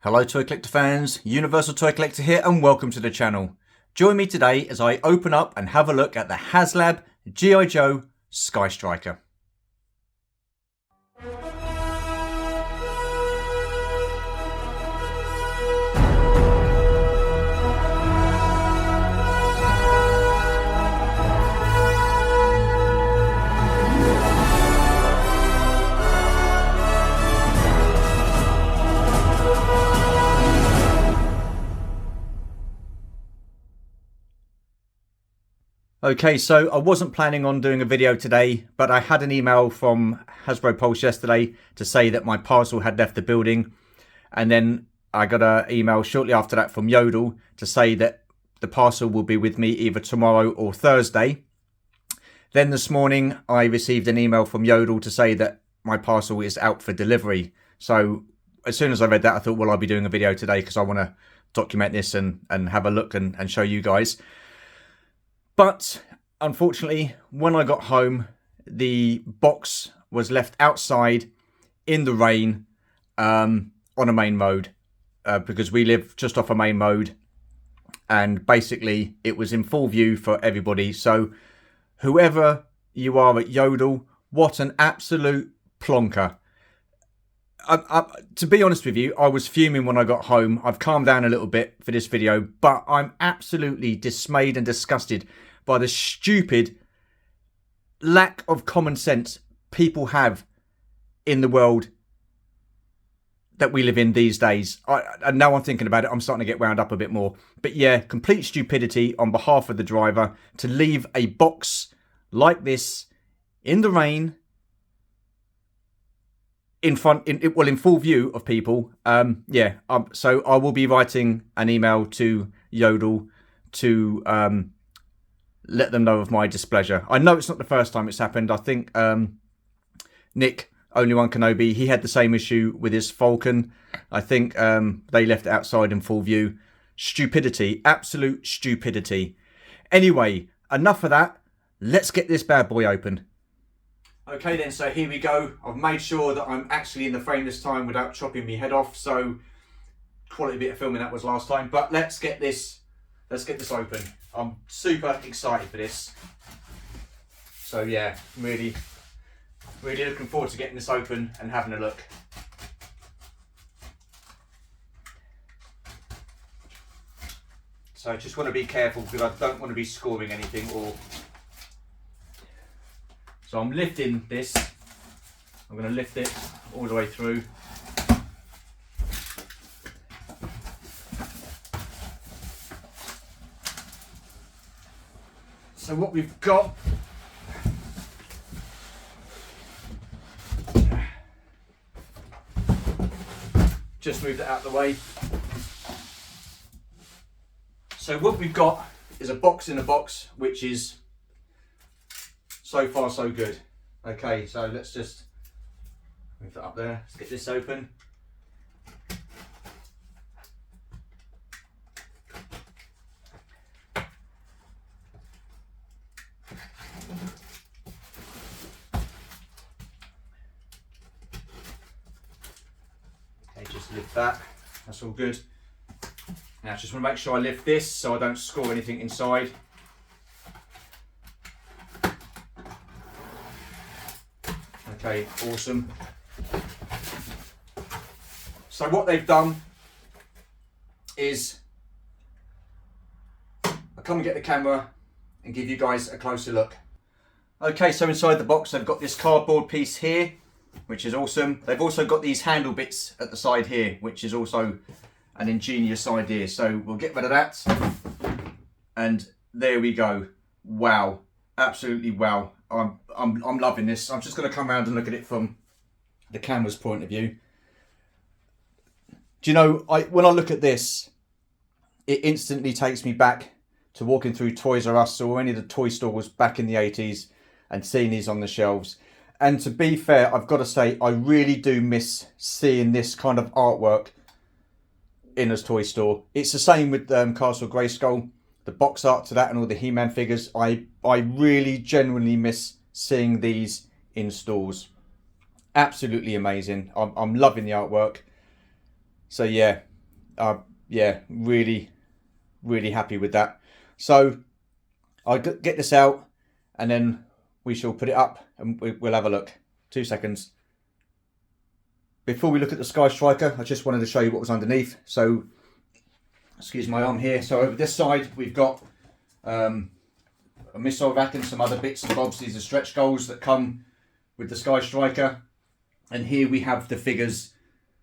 Hello Toy Collector fans, Universal Toy Collector here and welcome to the channel. Join me today as I open up and have a look at the HasLab G.I. Joe Skystriker. Okay, so I wasn't planning on doing a video today, but I had an email from Hasbro Pulse yesterday to say that my parcel had left the building. And then I got an email shortly after that from Yodel to say that the parcel will be with me either tomorrow or Thursday. Then this morning I received an email from Yodel to say that my parcel is out for delivery. So as soon as I read that, I thought, well, I'll be doing a video today because I want to document this and have a look and show you guys. But unfortunately, when I got home, the box was left outside in the rain on a main mode because we live just off a main mode. And basically, it was in full view for everybody. So whoever you are at Yodel, what an absolute plonker. To be honest with you, I was fuming when I got home. I've calmed down a little bit for this video, but I'm absolutely dismayed and disgusted by the stupid lack of common sense people have in the world that we live in these days. And now I'm thinking about it, I'm starting to get wound up a bit more. But yeah, complete stupidity on behalf of the driver to leave a box like this in the rain in full view of people. So I will be writing an email to Yodel to let them know of my displeasure. I know it's not the first time it's happened. I think Nick, Only One Kenobi, he had the same issue with his Falcon. I think they left it outside in full view. Stupidity, absolute stupidity. Anyway, enough of that. Let's get this bad boy open. Okay then, so here we go. I've made sure that I'm actually in the frame this time without chopping my head off. So quality bit of filming that was last time. But let's get this open. I'm super excited for this. So yeah, really looking forward to getting this open and having a look. So I just want to be careful because I don't want to be scoring anything So I'm lifting this. I'm going to lift it all the way through. So what we've got, just moved it out of the way. So what we've got is a box in a box, which is so far so good. Okay, so let's just move that up there. Let's get this open. Just lift that, that's all good. Now I just want to make sure I lift this so I don't score anything inside. Okay, awesome. So what they've done is, I'll come and get the camera and give you guys a closer look. Okay, so inside the box they've got this cardboard piece here, which is awesome. They've also got these handle bits at the side here, which is also an ingenious idea. So we'll get rid of that. And there we go. Wow. Absolutely wow. I'm loving this. I'm just going to come around and look at it from the camera's point of view. Do you know, when I look at this, it instantly takes me back to walking through Toys R Us or any of the toy stores back in the 80s and seeing these on the shelves. And to be fair, I've got to say, I really do miss seeing this kind of artwork in a toy store. It's the same with Castle Grayskull, the box art to that and all the He-Man figures. I really genuinely miss seeing these in stores. Absolutely amazing. I'm loving the artwork. So yeah, Yeah, really happy with that. So I'll get this out and then we shall put it up and we'll have a look. 2 seconds. Before we look at the Skystriker, I just wanted to show you what was underneath. So, excuse my arm here. So over this side, we've got a missile rack and some other bits and bobs. These are stretch goals that come with the Skystriker. And here we have the figures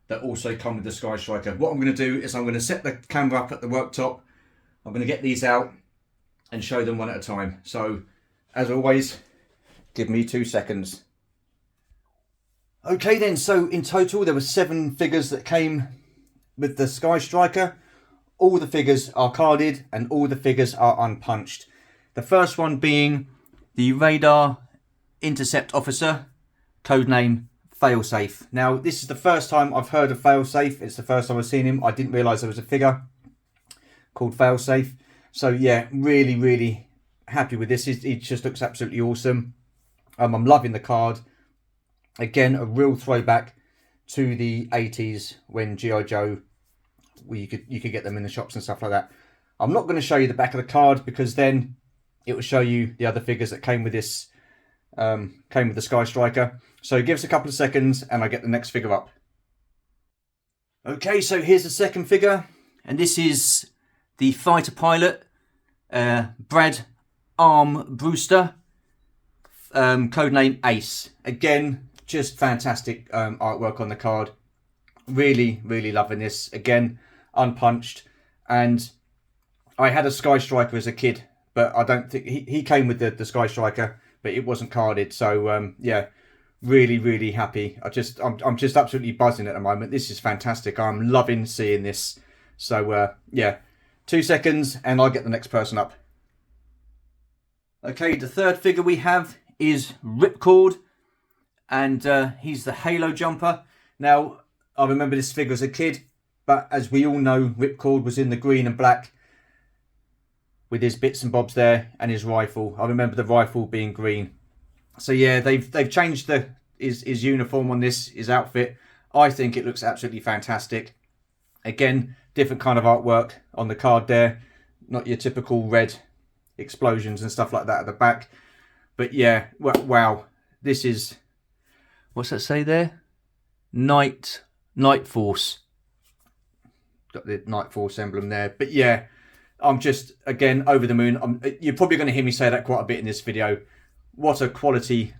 that also come with the Skystriker. What I'm going to do is I'm going to set the camera up at the worktop. I'm going to get these out and show them one at a time. So, as always, give me 2 seconds. Okay then, so in total there were 7 figures that came with the Skystriker. All the figures are carded and all the figures are unpunched. The first one being the Radar Intercept Officer, codename Failsafe. Now this is the first time I've heard of Failsafe. It's the first time I've seen him. I didn't realise there was a figure called Failsafe. So yeah, really happy with this. It just looks absolutely awesome. I'm loving the card. Again, a real throwback to the 80s when G.I. Joe, you could get them in the shops and stuff like that. I'm not going to show you the back of the card because then it will show you the other figures that came with this, came with the Skystriker. So give us a couple of seconds and I get the next figure up. Okay, so here's the second figure, and this is the fighter pilot, Brad Arm Brewster, codename Ace. Again, just fantastic artwork on the card. Really loving this. Again, unpunched. And I had a Skystriker as a kid, but I don't think he came with the Skystriker, but it wasn't carded. So yeah, really happy. I'm just absolutely buzzing at the moment. This is fantastic. I'm loving seeing this. So yeah, 2 seconds and I'll get the next person up. Okay, the third figure we have is Ripcord, and he's the Halo jumper. Now, I remember this figure as a kid, but as we all know, Ripcord was in the green and black with his bits and bobs there and his rifle. I remember the rifle being green. So yeah, they've changed his uniform on this, his outfit. I think it looks absolutely fantastic. Again, different kind of artwork on the card there. Not your typical red explosions and stuff like that at the back. But yeah, wow. This is, what's that say there? Night Force. Got the Night Force emblem there. But yeah, I'm just, again, over the moon. You're probably going to hear me say that quite a bit in this video. What a quality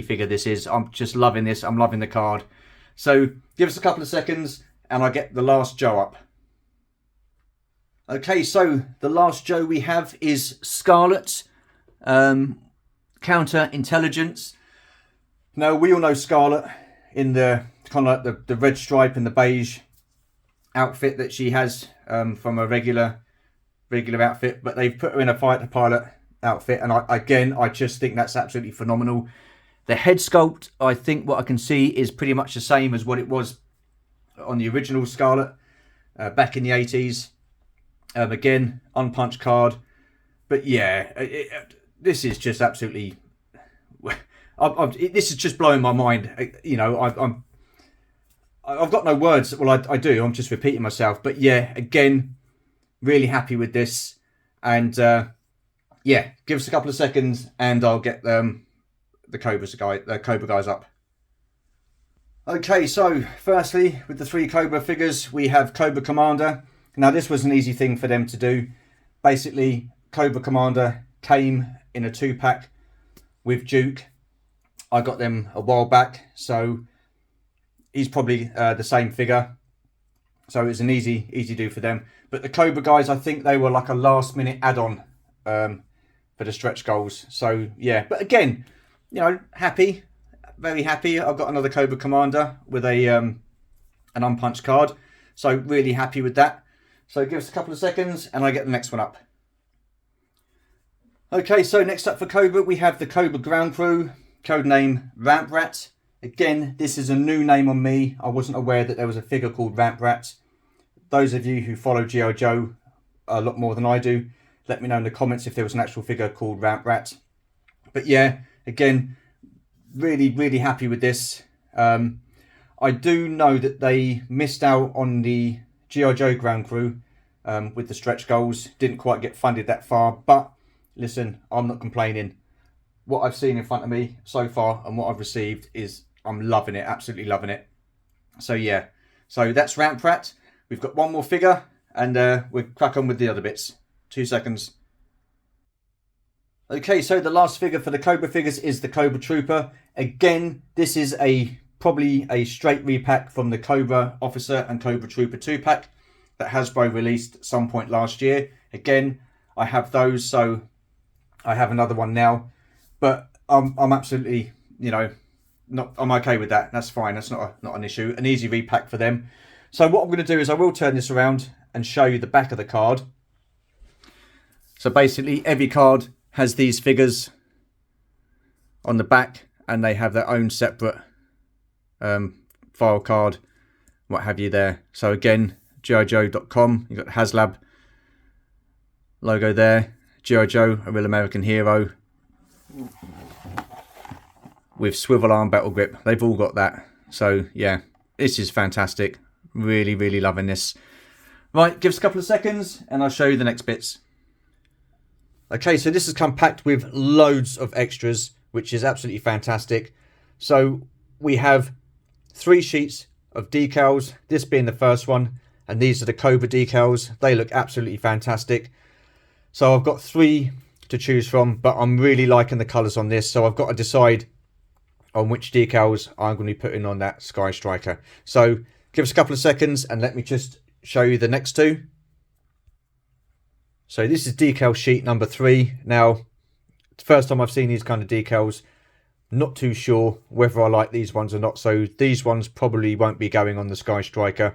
figure this is. I'm just loving this. I'm loving the card. So give us a couple of seconds and I get the last Joe up. Okay, so the last Joe we have is Scarlet, Counter-Intelligence. Now, we all know Scarlet in the kind of like the red stripe and the beige outfit that she has from a regular outfit, but they've put her in a fighter pilot outfit, and I just think that's absolutely phenomenal. The head sculpt, I think what I can see is pretty much the same as what it was on the original Scarlet back in the 80s. Again, unpunched card, but yeah, this is just absolutely. This is just blowing my mind. You know, I've got no words. Well, I do. I'm just repeating myself. But yeah, again, really happy with this. And yeah, give us a couple of seconds, and I'll get the Cobra guys up. Okay, so firstly, with the 3 Cobra figures, we have Cobra Commander. Now, this was an easy thing for them to do. Basically, Cobra Commander came in a 2-pack with Duke. I got them a while back, so he's probably the same figure. So it's an easy do for them. But the Cobra guys, I think they were like a last-minute add-on for the stretch goals. So yeah, but again, you know, happy, very happy. I've got another Cobra Commander with a an unpunched card. So really happy with that. So give us a couple of seconds and I get the next one up. Okay, so next up for Cobra, we have the Cobra Ground Crew, codename Ramp Rat. Again, this is a new name on me. I wasn't aware that there was a figure called Ramp Rat. Those of you who follow G.I. Joe a lot more than I do, let me know in the comments if there was an actual figure called Ramp Rat. But yeah, again, really happy with this. I do know that they missed out on the G.I. Joe ground crew with the stretch goals. Didn't quite get funded that far, but listen, I'm not complaining. What I've seen in front of me so far and what I've received is, I'm loving it, absolutely loving it. So yeah, so that's Ramp Rat. We've got one more figure and we'll crack on with the other bits. 2 seconds. Okay, so the last figure for the Cobra figures is the Cobra Trooper. Again, this is probably a straight repack from the Cobra Officer and Cobra Trooper 2-pack that Hasbro released at some point last year. Again, I have those, so I have another one now. But I'm absolutely, I'm okay with that. That's fine. That's not an issue. An easy repack for them. So what I'm going to do is I will turn this around and show you the back of the card. So basically, every card has these figures on the back, and they have their own separate file card, what have you there. So again, GIJoe.com, you've got the HasLab logo there. G.I. Joe, a real American hero, with swivel arm battle grip. They've all got that. So yeah, this is fantastic. Really, really loving this. Right, give us a couple of seconds and I'll show you the next bits. Okay, so this has come packed with loads of extras, which is absolutely fantastic. So we have 3 sheets of decals, this being the first one, and these are the Cobra decals. They look absolutely fantastic. So I've got 3 to choose from, but I'm really liking the colours on this, so I've got to decide on which decals I'm going to be putting on that Skystriker. So give us a couple of seconds and let me just show you the next 2. So this is decal sheet number 3. Now, it's the first time I've seen these kind of decals. Not too sure whether I like these ones or not. So these ones probably won't be going on the Skystriker.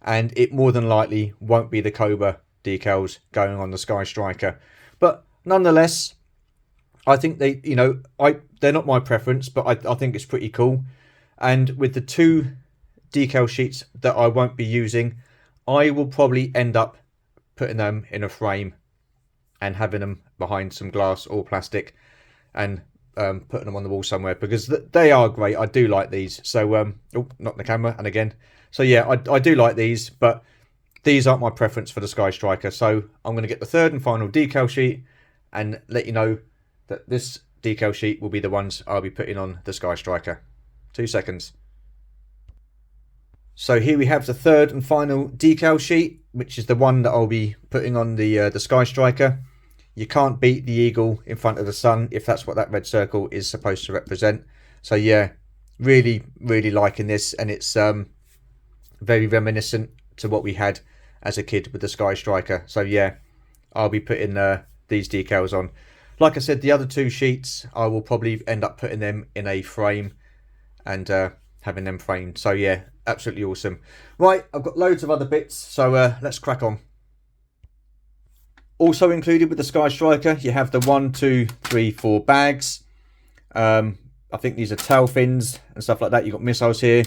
And it more than likely won't be the Cobra decals going on the Skystriker. But nonetheless, I think they, they're not my preference, but I think it's pretty cool. And with the 2 decal sheets that I won't be using, I will probably end up putting them in a frame and having them behind some glass or plastic and putting them on the wall somewhere, because they are great. I do like these. So oh, not the camera, and again, so yeah, I do like these, but these aren't my preference for the Skystriker. So I'm going to get the 3rd and final decal sheet and let you know that this decal sheet will be the ones I'll be putting on the Skystriker. 2 seconds. So here we have the 3rd and final decal sheet, which is the one that I'll be putting on the Skystriker. You can't beat the eagle in front of the sun, if that's what that red circle is supposed to represent. So yeah, really, really liking this, and it's very reminiscent to what we had as a kid with the Skystriker. So yeah, I'll be putting these decals on. Like I said, the other 2 sheets, I will probably end up putting them in a frame and having them framed. So yeah, absolutely awesome. Right, I've got loads of other bits, so let's crack on. Also included with the Skystriker, you have the 1, 2, 3, 4 bags. I think these are tail fins and stuff like that. You've got missiles here.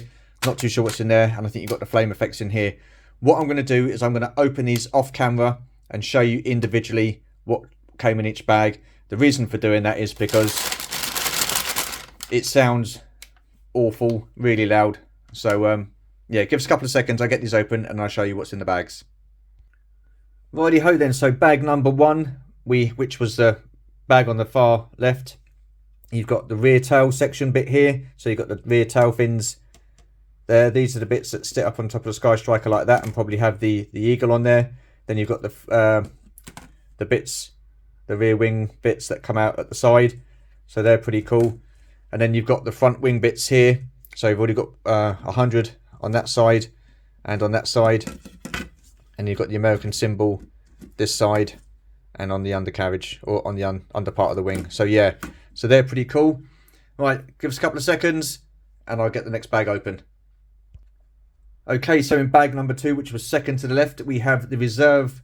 Not too sure what's in there, and I think you've got the flame effects in here. What I'm going to do is I'm going to open these off camera and show you individually what came in each bag. The reason for doing that is because it sounds awful, really loud. So yeah, give us a couple of seconds. I'll get these open and I'll show you what's in the bags. Righty ho then. So bag number 1, which was the bag on the far left. You've got the rear tail section bit here. So you've got the rear tail fins there. These are the bits that sit up on top of the Skystriker like that, and probably have the eagle on there. Then you've got the bits, the rear wing bits that come out at the side. So they're pretty cool. And then you've got the front wing bits here. So you've already got 100 on that side and on that side. And you've got the American symbol this side and on the undercarriage, or on the under part of the wing. So yeah, so they're pretty cool. Right, give us a couple of seconds and I'll get the next bag open. Okay, so in bag number 2, which was second to the left, we have the reserve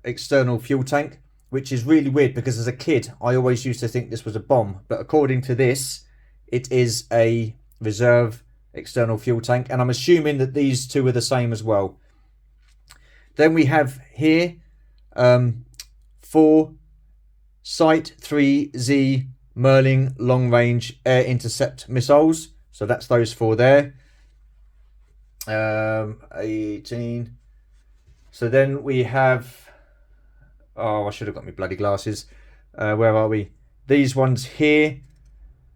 external fuel tank, which is really weird because as a kid, I always used to think this was a bomb. But according to this, it is a reserve external fuel tank. And I'm assuming that these 2 are the same as well. Then we have here 4 Sight 3Z Merlin long range air intercept missiles. So that's those 4 there. 18, So then we have, oh, I should have got my bloody glasses. Where are we? These ones here.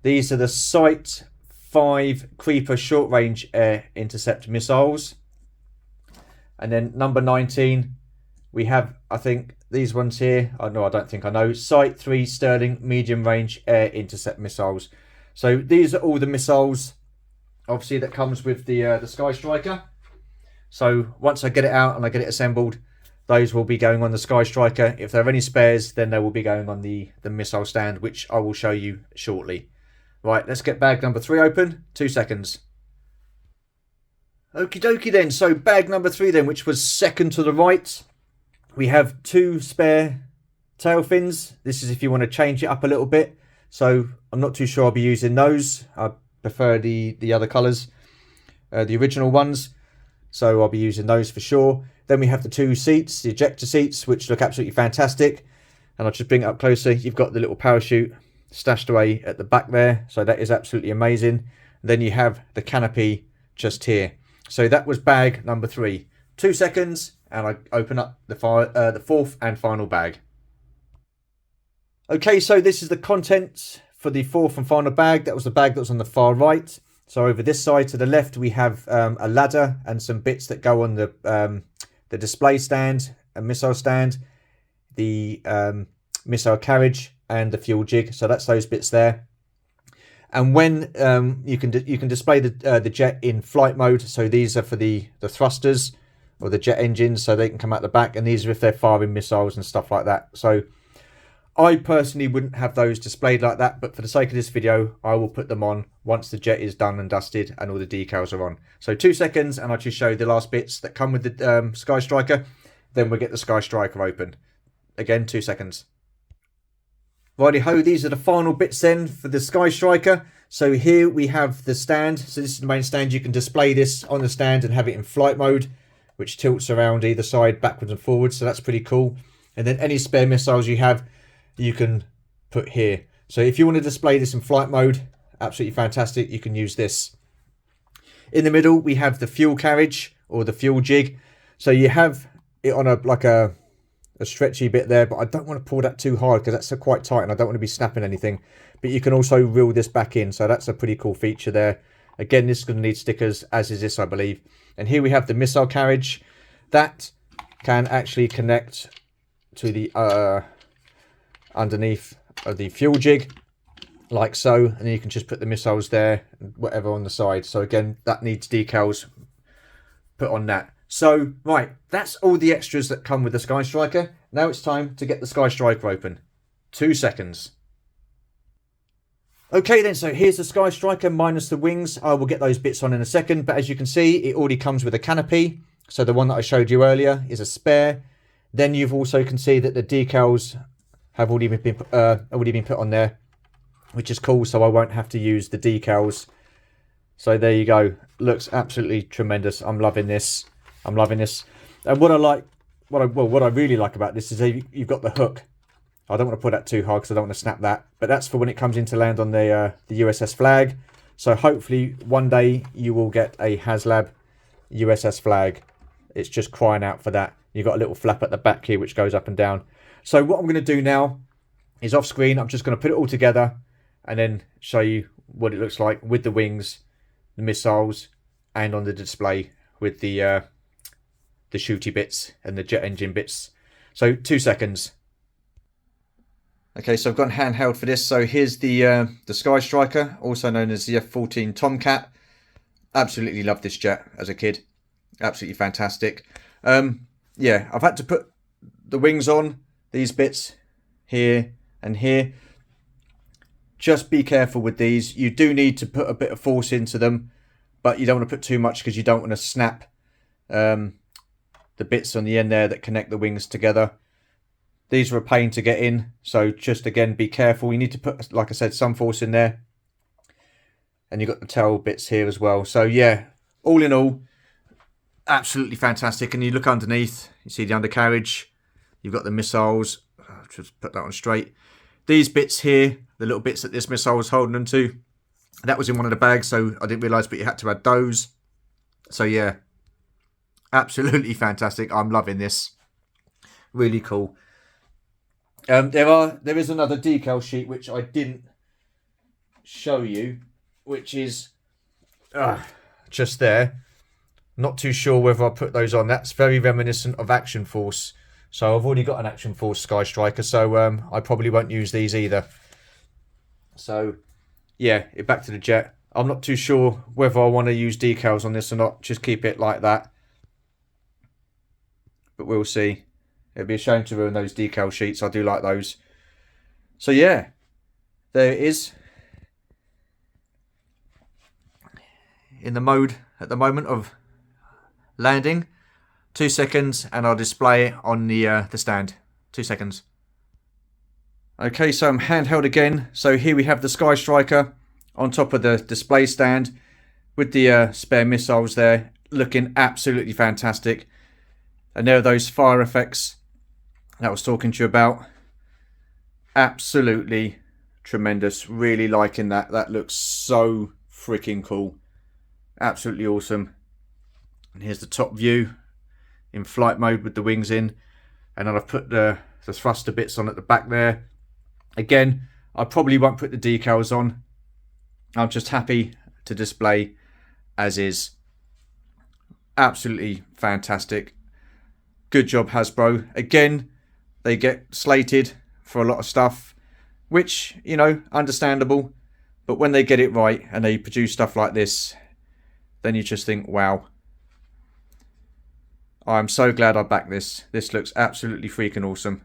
These are the Sight 5 Creeper short range air intercept missiles. And then number 19, we have, I think, these ones here. Oh, no, I don't think I know. Sight 3 Sterling medium range air intercept missiles. So these are all the missiles, obviously, that comes with the Skystriker. So once I get it out and I get it assembled, those will be going on the Skystriker. If there are any spares, then they will be going on the missile stand, which I will show you shortly. Right, let's get bag number 3 open. 2 seconds. Okie dokie then. So bag number 3 then, which was second to the right. We have 2 spare tail fins. This is if you want to change it up a little bit. So I'm not too sure I'll be using those. I prefer the other colours, the original ones. So I'll be using those for sure. Then we have the 2 seats, the ejector seats, which look absolutely fantastic. And I'll just bring it up closer. You've got the little parachute stashed away at the back there. So that is absolutely amazing. Then you have the canopy just here. So that was bag number 3. 2 seconds and I open up the 4th and final bag. Okay, so this is the contents for the 4th and final bag. That was the bag that was on the far right. So over this side to the left, we have a ladder and some bits that go on the display stand, a missile stand, the missile carriage, and the fuel jig. So that's those bits there. And when you can display the jet in flight mode. So these are for the thrusters or the jet engines, so they can come out the back. And these are if they're firing missiles and stuff like that. So I personally wouldn't have those displayed like that, but for the sake of this video, I will put them on once the jet is done and dusted and all the decals are on. So 2 seconds and I'll just show you the last bits that come with the Skystriker. Then we'll get the Skystriker open. Again, 2 seconds. Righty ho, these are the final bits then for the Skystriker. So here we have the stand. So this is the main stand. You can display this on the stand and have it in flight mode, which tilts around either side, backwards and forwards. So that's pretty cool. And then any spare missiles you have, you can put here. So if you want to display this in flight mode, absolutely fantastic. You can use this. In the middle, we have the fuel carriage or the fuel jig. So you have it on a stretchy bit there, but I don't want to pull that too hard because that's quite tight and I don't want to be snapping anything. But you can also reel this back in. So that's a pretty cool feature there. Again, this is going to need stickers, as is this, I believe. And here we have the missile carriage. That can actually connect to the underneath of the fuel jig, like so. And then you can just put the missiles there, whatever on the side. So again, that needs decals put on that. So, right, that's all the extras that come with the Skystriker. Now it's time to get the Skystriker open. 2 seconds. Okay then, so here's the Skystriker minus the wings. I will get those bits on in a second, but as you can see, it already comes with a canopy. So the one that I showed you earlier is a spare. Then you've also can see that the decals have already been put on there, which is cool, so I won't have to use the decals. So there you go. Looks absolutely tremendous. I'm loving this. I'm loving this. And what I really like about this is you've got the hook. I don't want to put that too hard because I don't want to snap that. But that's for when it comes in to land on the USS flag. So hopefully one day you will get a HasLab USS flag. It's just crying out for that. You've got a little flap at the back here which goes up and down. So what I'm going to do now is off screen. I'm just going to put it all together and then show you what it looks like with the wings, the missiles, and on the display with the shooty bits and the jet engine bits. So 2 seconds. Okay, so I've got handheld for this. So here's the Skystriker, also known as the F-14 Tomcat. Absolutely loved this jet as a kid. Absolutely fantastic. Yeah, I've had to put the wings on, these bits here and here. Just be careful with these. You do need to put a bit of force into them, but you don't want to put too much because you don't want to snap the bits on the end there that connect the wings together. These are a pain to get in, so just again be careful. You need to put, like I said, some force in there. And you've got the tail bits here as well. So yeah, all in all, absolutely fantastic. And you look underneath, you see the undercarriage. You've got the missiles. I'll just put that on straight. These bits here, the little bits that this missile was holding them to, that was in one of the bags, so I didn't realise, but you had to add those. So yeah, Absolutely fantastic. I'm loving this. Really cool. There is another decal sheet which I didn't show you, which is just there. Not too sure whether I put those on. That's very reminiscent of Action Force. So I've already got an Action Force Skystriker, so I probably won't use these either. So yeah, back to the jet. I'm not too sure whether I want to use decals on this or not. Just keep it like that. But we'll see. It'd be a shame to ruin those decal sheets. I do like those. So yeah, there it is. In the mode at the moment of landing. 2 seconds and I'll display it on the stand. 2 seconds. Okay, so I'm handheld again. So here we have the Skystriker on top of the display stand with the spare missiles there, looking absolutely fantastic. And there are those fire effects that I was talking to you about. Absolutely tremendous. Really liking that. That looks so freaking cool. Absolutely awesome. And here's the top view in flight mode with the wings in. And then I've put the thruster bits on at the back there. Again, I probably won't put the decals on. I'm just happy to display as is. Absolutely fantastic. Good job, Hasbro. Again, they get slated for a lot of stuff, which, you know, understandable. But when they get it right and they produce stuff like this, then you just think, wow. I'm so glad I backed this. This looks absolutely freaking awesome.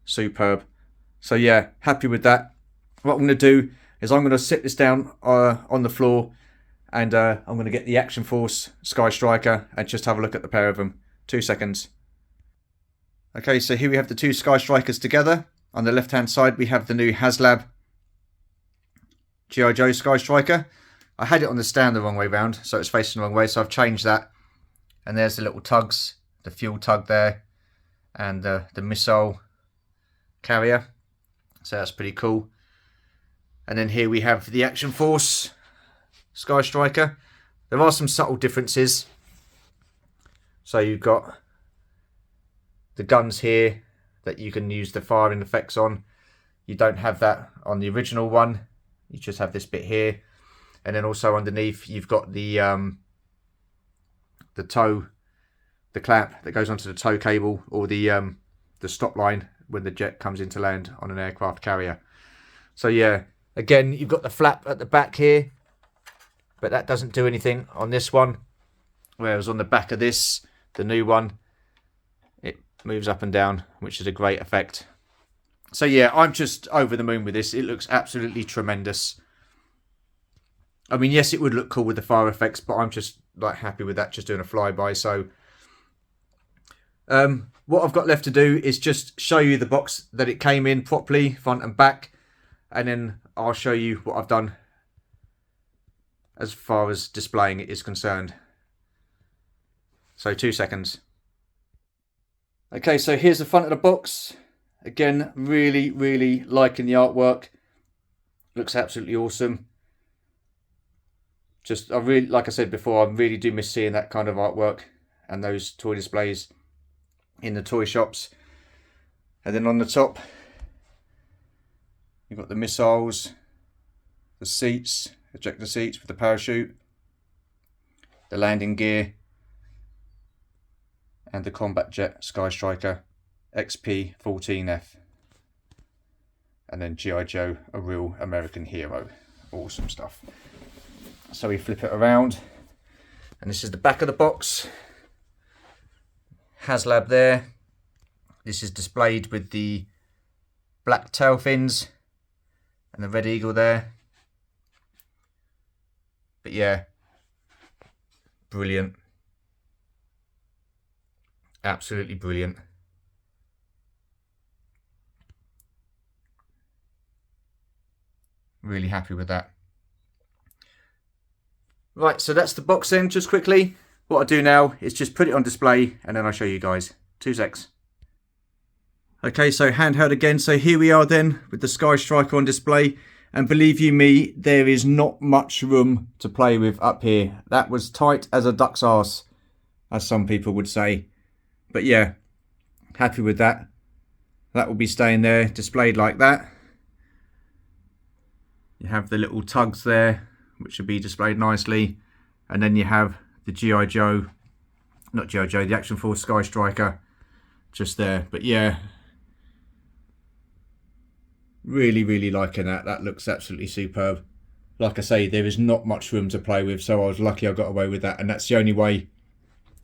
Superb. So yeah, happy with that. What I'm going to do is I'm going to sit this down on the floor and I'm going to get the Action Force Skystriker and just have a look at the pair of them. 2 seconds. Okay, so here we have the two Skystrikers together. On the left hand side we have the new HasLab G.I. Joe Skystriker. I had it on the stand the wrong way round, so it's facing the wrong way, so I've changed that. And there's the little tugs, the fuel tug there, and the missile carrier. So that's pretty cool. And then here we have the Action Force Skystriker. There are some subtle differences. So you've got the guns here that you can use the firing effects on. You don't have that on the original one. You just have this bit here. And then also underneath you've got the tow, the clamp that goes onto the tow cable, or the stop line when the jet comes into land on an aircraft carrier. So yeah, again, you've got the flap at the back here, but that doesn't do anything on this one. Whereas on the back of this, the new one, it moves up and down, which is a great effect. So yeah, I'm just over the moon with this. It looks absolutely tremendous. I mean, yes, it would look cool with the fire effects, but I'm just like happy with that, just doing a flyby. So what I've got left to do is just show you the box that it came in properly, front and back, and then I'll show you what I've done as far as displaying it is concerned. So 2 seconds. Okay, so here's the front of the box. Again, really liking the artwork. Looks absolutely awesome. Just, I really, like I said before, I really do miss seeing that kind of artwork and those toy displays in the toy shops. And then on the top, you've got the missiles, the seats, ejector seats with the parachute, the landing gear, and the combat jet Skystriker XP-14F. And then G.I. Joe, a real American hero. Awesome stuff. So we flip it around, and this is the back of the box. HasLab there. This is displayed with the black tail fins and the red eagle there. But yeah, brilliant. Absolutely brilliant. Really happy with that. Right, so that's the box then, just quickly. What I do now is just put it on display and then I'll show you guys. 2 secs. Okay, so handheld again. So here we are then with the Skystriker on display. And believe you me, there is not much room to play with up here. That was tight as a duck's arse. as some people would say. But yeah, happy with that. That will be staying there, displayed like that. You have the little tugs there, which will be displayed nicely. And then you have the G.I. Joe, not G.I. Joe, the Action Force Skystriker just there. But yeah, really liking that. That looks absolutely superb. Like I say, there is not much room to play with, so I was lucky I got away with that. And that's the only way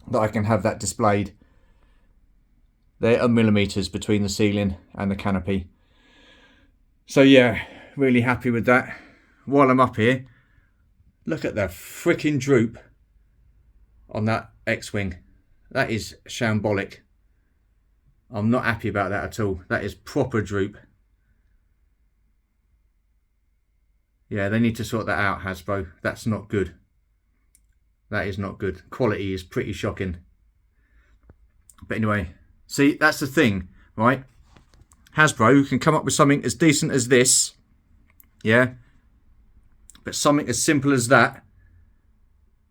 that I can have that displayed. There are millimeters between the ceiling and the canopy. So yeah, really happy with that. While I'm up here, look at the freaking droop on that X-Wing. That is shambolic. I'm not happy about that at all. That is proper droop. Yeah, they need to sort that out, Hasbro. That's not good. That is not good. Quality is pretty shocking. But anyway, see, that's the thing, right? Hasbro can come up with something as decent as this, yeah? But something as simple as that,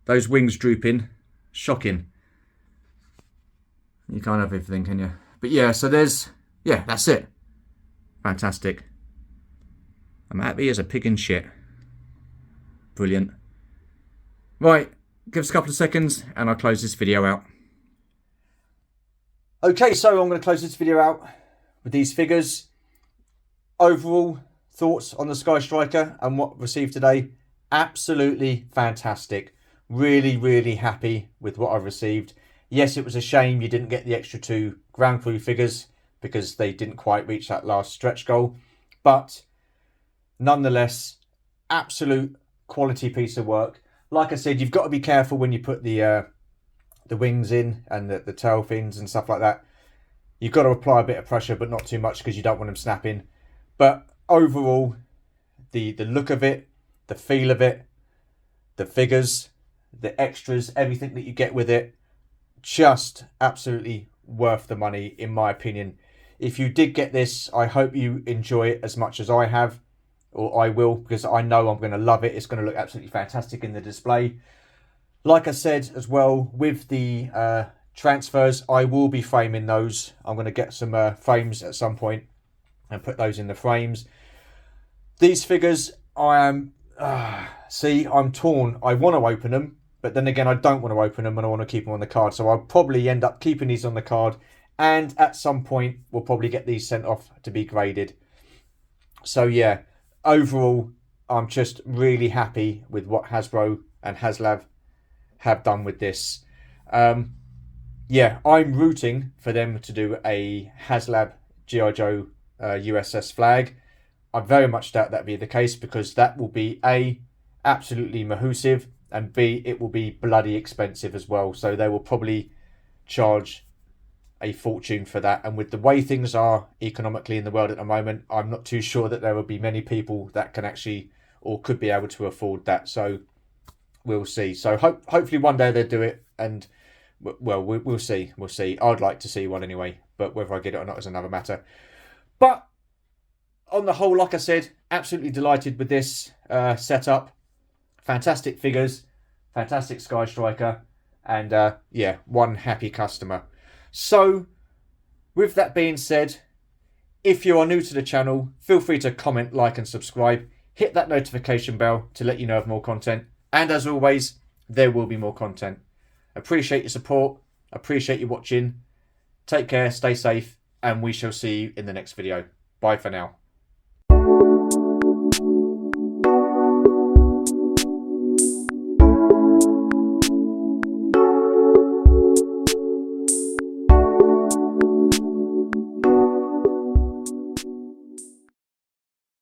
those wings drooping, shocking. You can't have everything, can you? But yeah, so there's, yeah, that's it. Fantastic. I'm happy as a pig in shit. Brilliant. Right, give us a couple of seconds and I'll close this video out. Okay, so I'm going to close this video out with these figures. Overall thoughts on the Skystriker and what I've received today. Absolutely fantastic. Really happy with what I've received. Yes, it was a shame you didn't get the extra 2 ground crew figures because they didn't quite reach that last stretch goal. But nonetheless, absolute quality piece of work. Like I said, you've got to be careful when you put the wings in and the tail fins and stuff like that. You've got to apply a bit of pressure, but not too much because you don't want them snapping. But overall, the look of it, the feel of it, the figures, the extras, everything that you get with it, just absolutely worth the money, in my opinion. If you did get this, I hope you enjoy it as much as I have, or I will, because I know I'm going to love it. It's going to look absolutely fantastic in the display. Like I said as well, with the transfers, I will be framing those. I'm going to get some frames at some point and put those in the frames. These figures, I am, see, I'm torn. I want to open them, but then again, I don't want to open them and I want to keep them on the card. So I'll probably end up keeping these on the card, and at some point, we'll probably get these sent off to be graded. So yeah, overall, I'm just really happy with what Hasbro and HasLab have done with this. Yeah, I'm rooting for them to do a HasLab G.I. Joe USS flag. I very much doubt that'd be the case, because that will be A, absolutely mahoosive, and B, it will be bloody expensive as well. So they will probably charge a fortune for that. And with the way things are economically in the world at the moment, I'm not too sure that there will be many people that can actually, or could be able to afford that. So we'll see. So hopefully one day they'll do it, and well, we'll see. We'll see. I'd like to see one anyway, but whether I get it or not is another matter. But on the whole, like I said, absolutely delighted with this setup. Fantastic figures, fantastic Skystriker, and yeah, one happy customer. So, with that being said, if you are new to the channel, feel free to comment, like and subscribe. Hit that notification bell to let you know of more content. And as always, there will be more content. Appreciate your support. Appreciate you watching. Take care, stay safe, and we shall see you in the next video. Bye for now.